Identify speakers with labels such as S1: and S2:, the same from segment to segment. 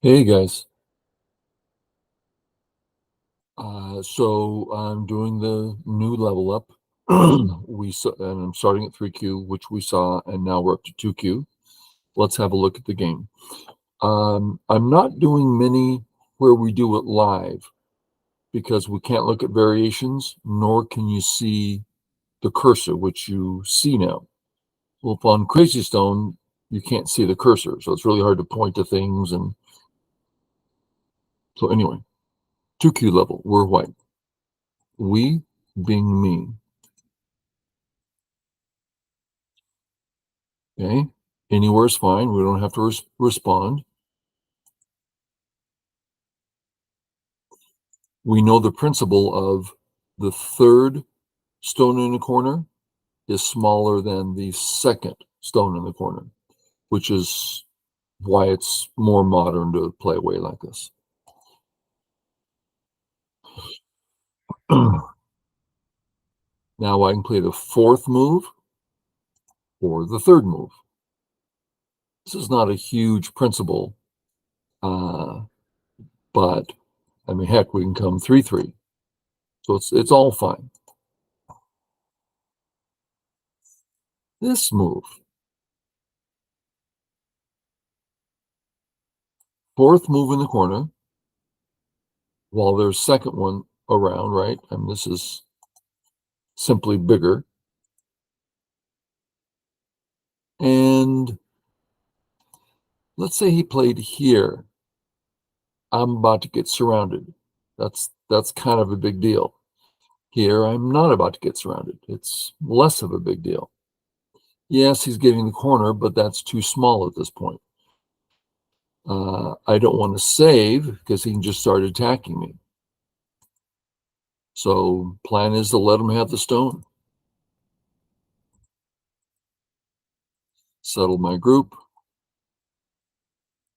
S1: Hey guys, so I'm doing the new level up. We saw, and I'm starting at 3Q, which we saw, and now we're up to 2Q. Let's have a look at the game. I'm not doing many where we do it live because we can't look at variations, nor can you see the cursor, which you see now. Well, if on Crazy Stone, you can't see the cursor, so it's really hard to point to things. And so anyway, 2Q level, we're white. We being me. Okay, anywhere is fine. We don't have to respond. We know the principle of the third stone in the corner is smaller than the second stone in the corner, which is why it's more modern to play away like this. Now I can play the fourth move or the third move. This is not a huge principle, uh, but I mean, heck, we can come 3-3. So it's all fine. This move, fourth move in the corner, while there's second one around, right? And this is simply bigger. And let's say he played here. I'm about to get surrounded. That's kind of a big deal. Here, I'm not about to get surrounded. It's less of a big deal. Yes, he's getting the corner, but that's too small at this point. I don't want to save because he can just start attacking me. So plan is to let him have the stone. Settle my group.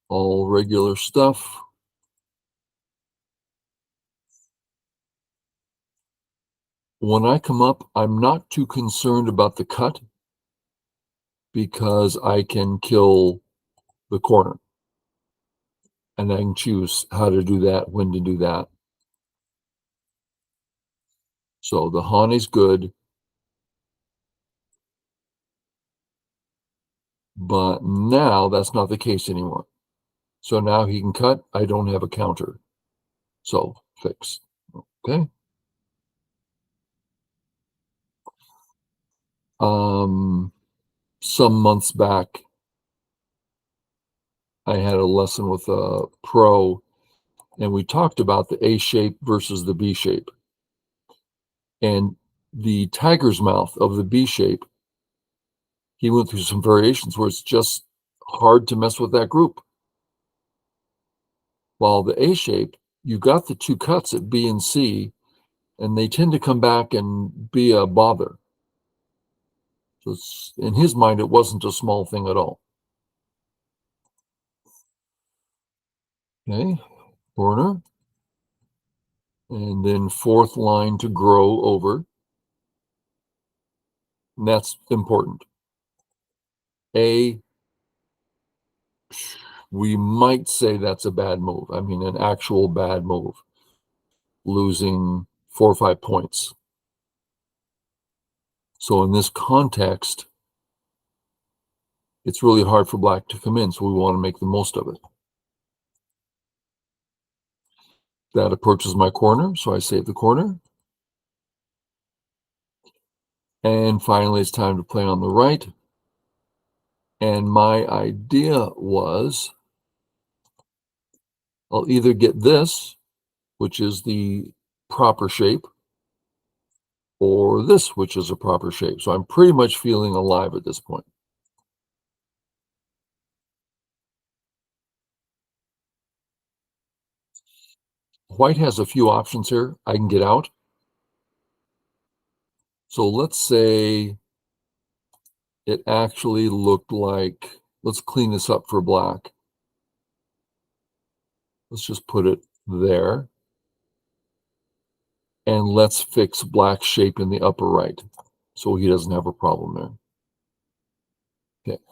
S1: All regular stuff. When I come up, I'm not too concerned about the cut because I can kill the corner. And I can choose how to do that, when to do that. So the Han is good, but now that's not the case anymore. So now he can cut. I don't have a counter. So fix. Okay. Some months back, I had a lesson with a pro, and we talked about the A shape versus the B shape. And the tiger's mouth of the B shape, he went through some variations where it's just hard to mess with that group. While the A shape, you got the two cuts at B and C, and they tend to come back and be a bother. So in his mind, it wasn't a small thing at all. Okay, corner. And then fourth line to grow over. And that's important. A, we might say that's a bad move. I mean, an actual bad move. Losing 4 or 5 points. So in this context, it's really hard for black to come in, so we want to make the most of it. That approaches my corner, so I save the corner. And finally, it's time to play on the right. And my idea was I'll either get this, which is the proper shape, or this, which is a proper shape. So I'm pretty much feeling alive at this point. White has a few options here. I can get out. So let's say it actually looked like, let's clean this up for black. Let's just put it there. And let's fix black shape in the upper right so he doesn't have a problem there. Okay,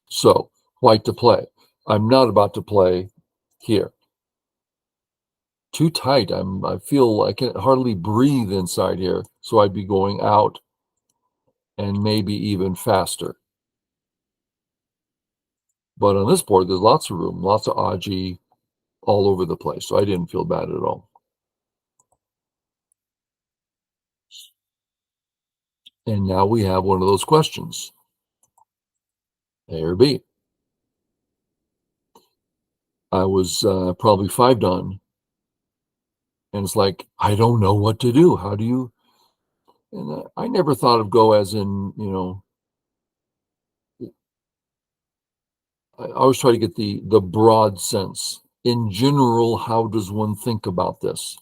S1: so white to play. I'm not about to play here. Too tight. I feel I can hardly breathe inside here, so I'd be going out and maybe even faster. But on this board, there's lots of room, lots of Aji all over the place, so I didn't feel bad at all. And now we have one of those questions, A or B. I was probably 5 done, and it's like, I don't know what to do. How do you? And I never thought of go as in, I always try to get the broad sense. In general, how does one think about this?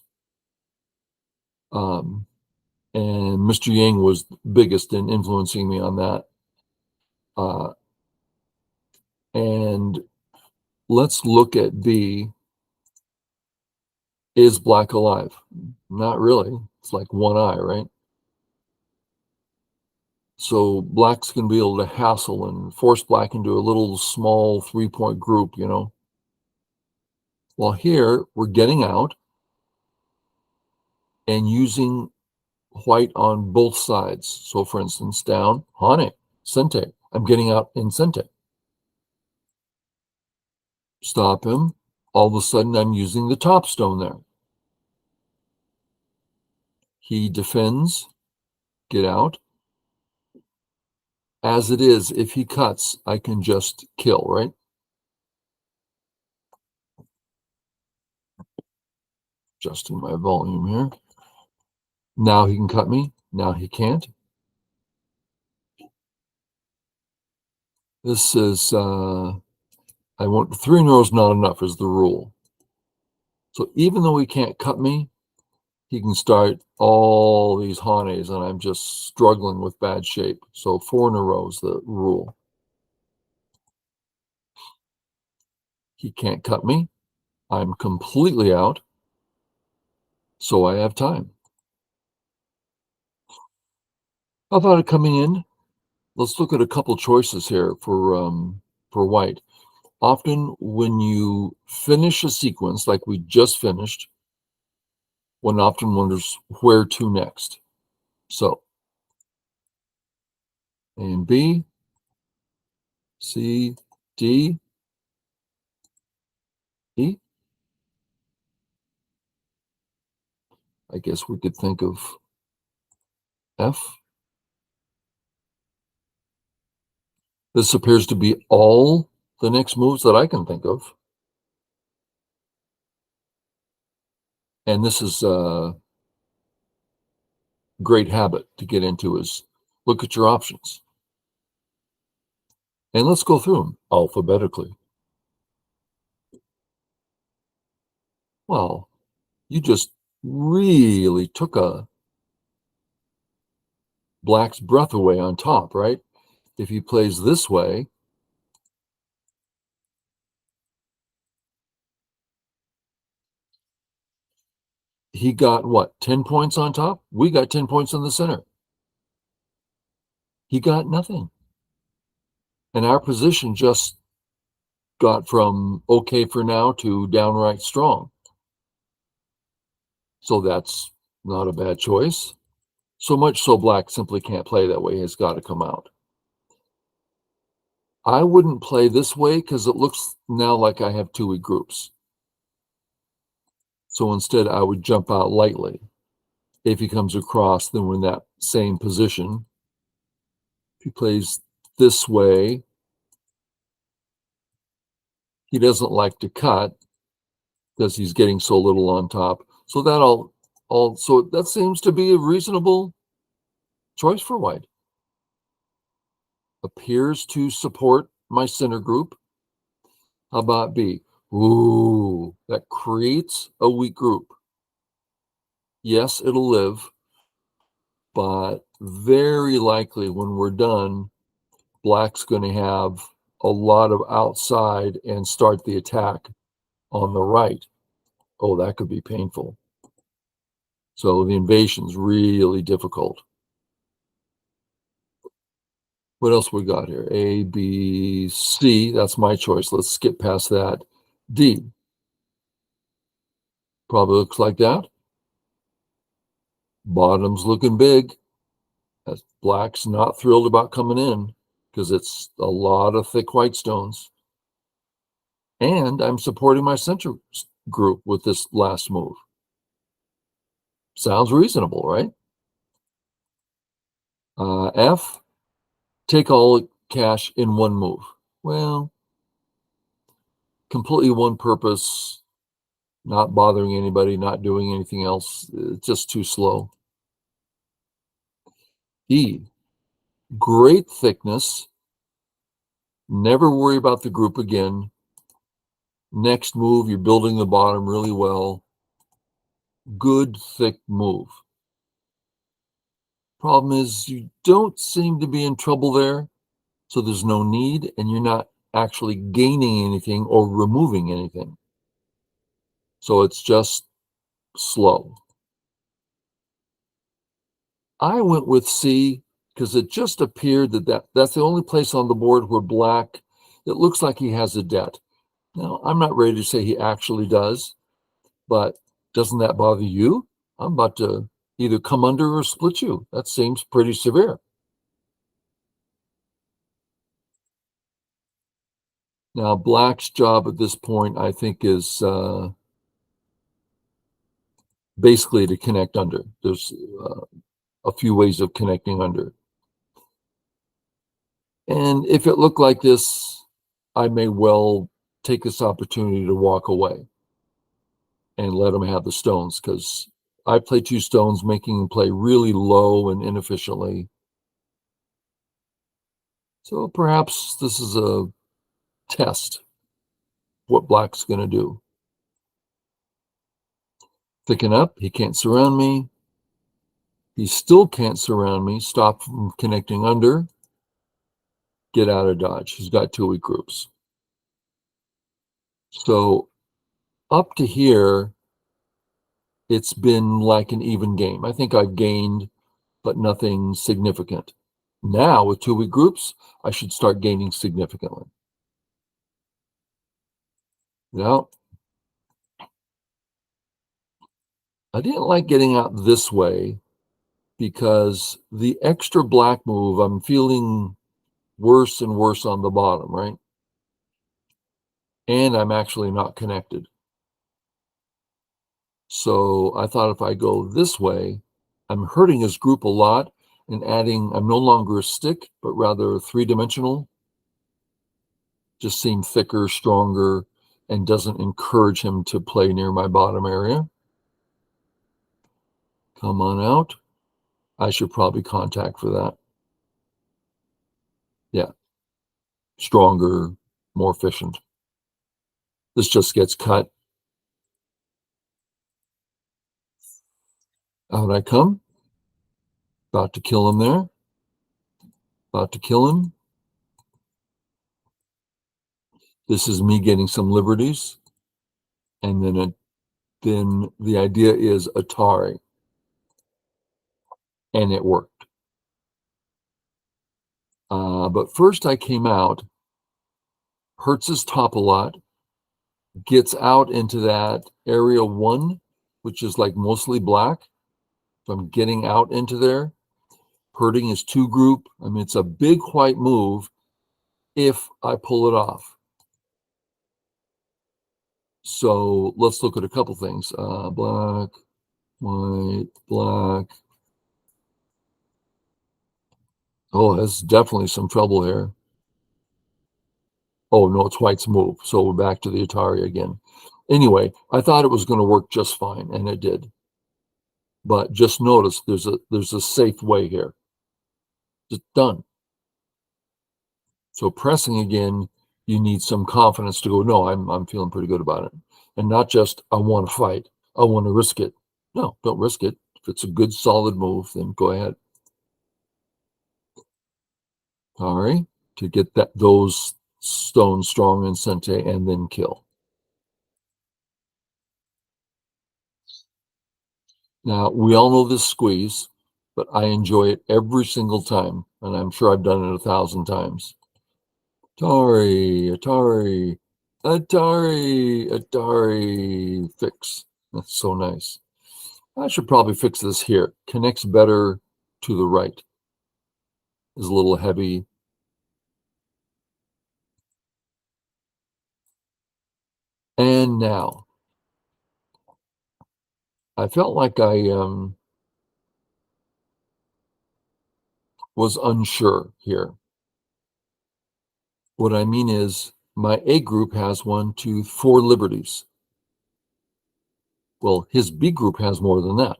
S1: Um, and Mr. Yang was biggest in influencing me on that. Uh, and let's look at B. Is black alive? Not really. It's like one eye, right? So black's going to be able to hassle and force black into a little small 3-point group, Well, here we're getting out and using white on both sides. So for instance, down, Hane, Sente. I'm getting out in Sente. Stop him. All of a sudden, I'm using the top stone there. He defends, get out. As it is, if he cuts, I can just kill, right? Adjusting my volume here. Now he can cut me. Now he can't. This is, I want 3 in a row is not enough is the rule. So even though he can't cut me, he can start all these Hanes, and I'm just struggling with bad shape. So 4 in a row is the rule. He can't cut me. I'm completely out. So I have time. How about it coming in? Let's look at a couple choices here for white. Often when you finish a sequence like we just finished, one often wonders where to next. So A and B, C, D, E. I guess we could think of F. This appears to be all the next moves that I can think of. And this is a great habit to get into is look at your options. And let's go through them alphabetically. Well, you just really took a black's breath away on top, right? If he plays this way, he got what, 10 points on top? We got 10 points in the center. He got nothing. And our position just got from okay for now to downright strong. So that's not a bad choice. So much so black simply can't play that way. It's got to come out. I wouldn't play this way because it looks now like I have 2 weak groups. So instead, I would jump out lightly. If he comes across, then we're in that same position. If he plays this way, he doesn't like to cut because he's getting so little on top. So so that seems to be a reasonable choice for white. Appears to support my center group. How about B? Ooh, that creates a weak group. Yes, it'll live, but very likely when we're done, black's going to have a lot of outside and start the attack on the right. Oh, that could be painful. So the invasion's really difficult. What else we got here? A, B, C. That's my choice. Let's skip past that. D. Probably looks like that. Bottom's looking big. As black's not thrilled about coming in because it's a lot of thick white stones. And I'm supporting my center group with this last move. Sounds reasonable, right? F, take all cash in one move. Well, completely one purpose, not bothering anybody, not doing anything else. It's just too slow. E, great thickness. Never worry about the group again. Next move, you're building the bottom really well. Good, thick move. Problem is, you don't seem to be in trouble there, so there's no need, and you're not actually gaining anything or removing anything. So it's just slow. I went with C because it just appeared that's the only place on the board where black, it looks like he has a debt. Now, I'm not ready to say he actually does, but doesn't that bother you? I'm about to either come under or split you. That seems pretty severe. Now, black's job at this point, I think, is basically to connect under. There's a few ways of connecting under. And if it looked like this, I may well take this opportunity to walk away and let them have the stones, because I play two stones, making them play really low and inefficiently. So perhaps this is a test what black's going to do. Thicken up. He can't surround me. He still can't surround me. Stop from connecting under. Get out of dodge. He's got two weak groups. So up to here, it's been like an even game. I think I've gained, but nothing significant. Now with two weak groups, I should start gaining significantly. Now, I didn't like getting out this way because the extra black move, I'm feeling worse and worse on the bottom, right? And I'm actually not connected. So I thought if I go this way, I'm hurting his group a lot and adding, I'm no longer a stick, but rather three-dimensional. Just seem thicker, stronger, and doesn't encourage him to play near my bottom area. Come on out. I should probably contact for that. Yeah. Stronger, more efficient. This just gets cut. Out I come. About to kill him there. About to kill him. This is me getting some liberties. And then the idea is Atari. And it worked. But first I came out, hurts his top a lot, gets out into that area 1, which is like mostly black. So I'm getting out into there, hurting his 2 group. I mean, it's a big white move if I pull it off. So let's look at a couple things. Black, white, black. Oh, that's definitely some trouble here. Oh, no, it's white's move. So we're back to the Atari again. Anyway, I thought it was going to work just fine, and it did. But just notice there's a safe way here. Just done. So pressing again, you need some confidence to go, no, I'm feeling pretty good about it. And not just, I want to fight. I want to risk it. No, don't risk it. If it's a good, solid move, then go ahead. All right. To get those stones strong and sente and then kill. Now, we all know this squeeze, but I enjoy it every single time. And I'm sure I've done it 1,000 times. Atari, Atari, Atari, Atari, fix. That's so nice. I should probably fix this here. Connects better to the right. Is a little heavy. And now, I felt like I was unsure here. What I mean is, my A group has 4 liberties. Well, his B group has more than that.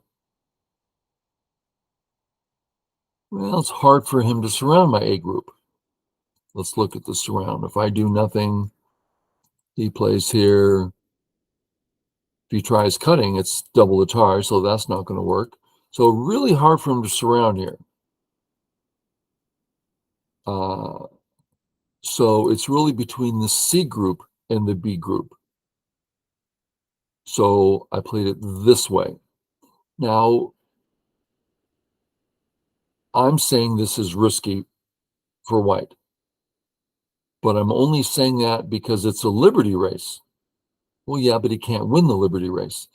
S1: Well, it's hard for him to surround my A group. Let's look at the surround. If I do nothing, he plays here. If he tries cutting, it's double the tar, so that's not going to work. So really hard for him to surround here. Uh, so it's really between the C group and the B group. So I played it this way. Now, I'm saying this is risky for white, but I'm only saying that because it's a liberty race. Well, yeah, but he can't win the liberty race.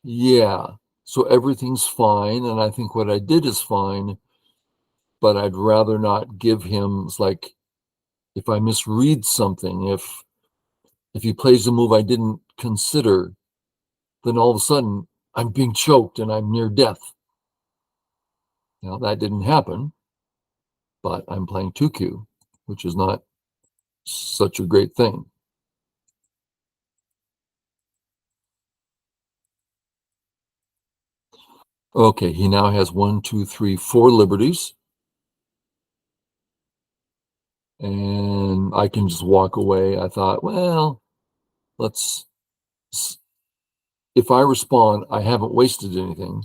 S1: Yeah, so everything's fine, and I think what I did is fine, but I'd rather not give him, it's like, if I misread something, if he plays a move I didn't consider, then all of a sudden I'm being choked and I'm near death. Now that didn't happen, but I'm playing 2Q, which is not such a great thing. Okay, he now has 1, 2, 3, 4 liberties. And I can just walk away. I thought, well, let's, if I respond, I haven't wasted anything.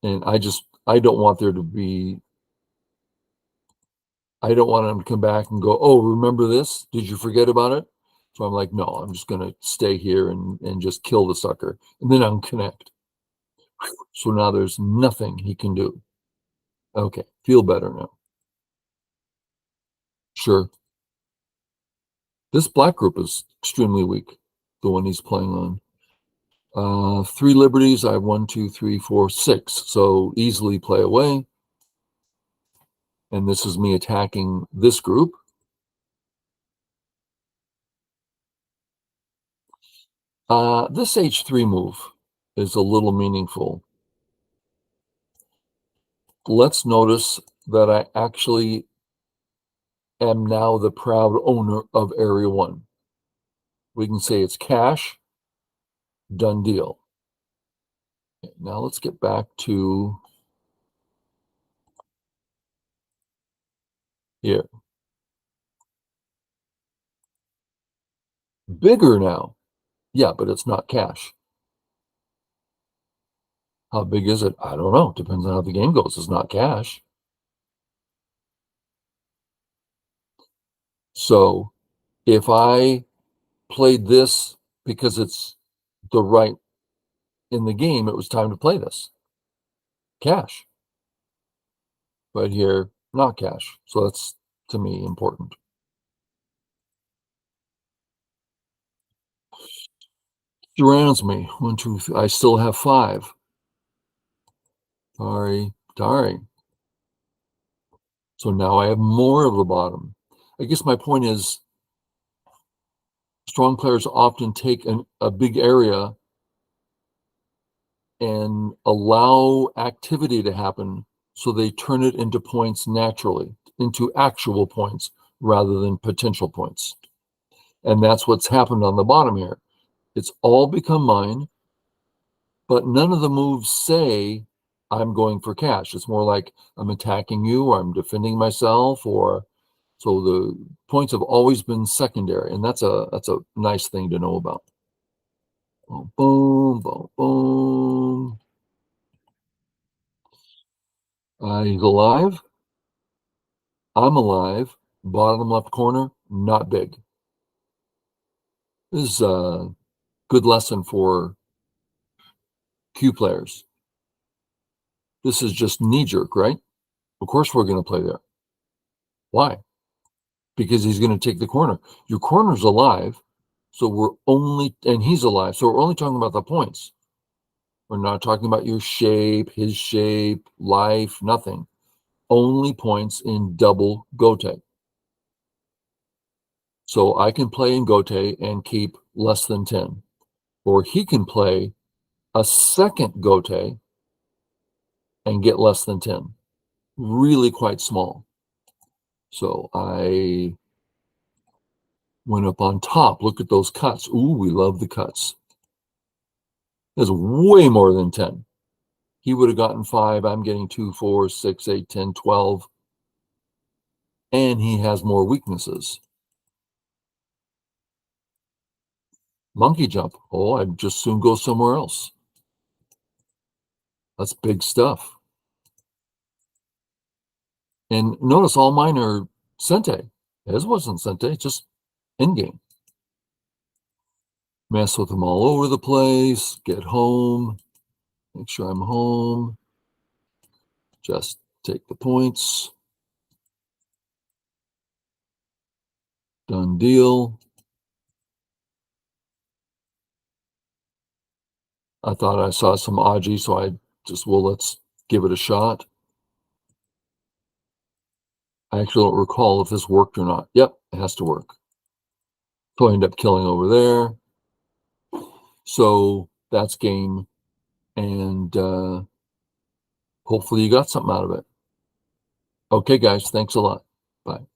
S1: And I don't want there to be, I don't want him to come back and go, oh, remember this? Did you forget about it? So I'm like, no, I'm just going to stay here and just kill the sucker. And then unconnect. So now there's nothing he can do. Okay, feel better now. Sure. This black group is extremely weak, the one he's playing on. 3 liberties. I have 1, 2, 3, 4, 6. So easily play away. And this is me attacking this group. This H3 move is a little meaningful. Let's notice that I actually am now the proud owner of Area 1. We can say it's cash, done deal. Okay, now let's get back to here. Bigger now. Yeah, but it's not cash. How big is it? I don't know. Depends on how the game goes. It's not cash. So if I played this because it's the right in the game, it was time to play this. Cash. But here, not cash. So that's, to me, important. Surrounds me. 1, 2, 3. I still have 5. Sorry. So now I have more of the bottom. I guess my point is, strong players often take a big area and allow activity to happen, so they turn it into points naturally, into actual points rather than potential points. And that's what's happened on the bottom here. It's all become mine, but none of the moves say I'm going for cash. It's more like I'm attacking you, or I'm defending myself, or so the points have always been secondary, and that's a nice thing to know about. Boom, boom, boom, boom. He's alive. I'm alive. Bottom left corner, not big. This is a good lesson for Q players. This is just knee jerk, right? Of course we're going to play there. Why? Because he's going to take the corner. Your corner's alive. So we're only, and he's alive. So we're only talking about the points. We're not talking about your shape, his shape, life, nothing. Only points in double Gote. So I can play in Gote and keep less than 10. Or he can play a second Gote and get less than 10. Really quite small. So I went up on top. Look at those cuts. Ooh, we love the cuts. There's way more than 10. He would have gotten 5. I'm getting 2, 4, 6, 8, 10, 12. And he has more weaknesses. Monkey jump. Oh, I'd just soon go somewhere else. That's big stuff. And notice all mine are Sente. His wasn't Sente, just in-game. Mess with them all over the place. Get home. Make sure I'm home. Just take the points. Done deal. I thought I saw some Aji, so I just, well, let's give it a shot. I actually don't recall if this worked or not. Yep, it has to work. So I end up killing over there. So that's game. And hopefully you got something out of it. Okay, guys, thanks a lot. Bye.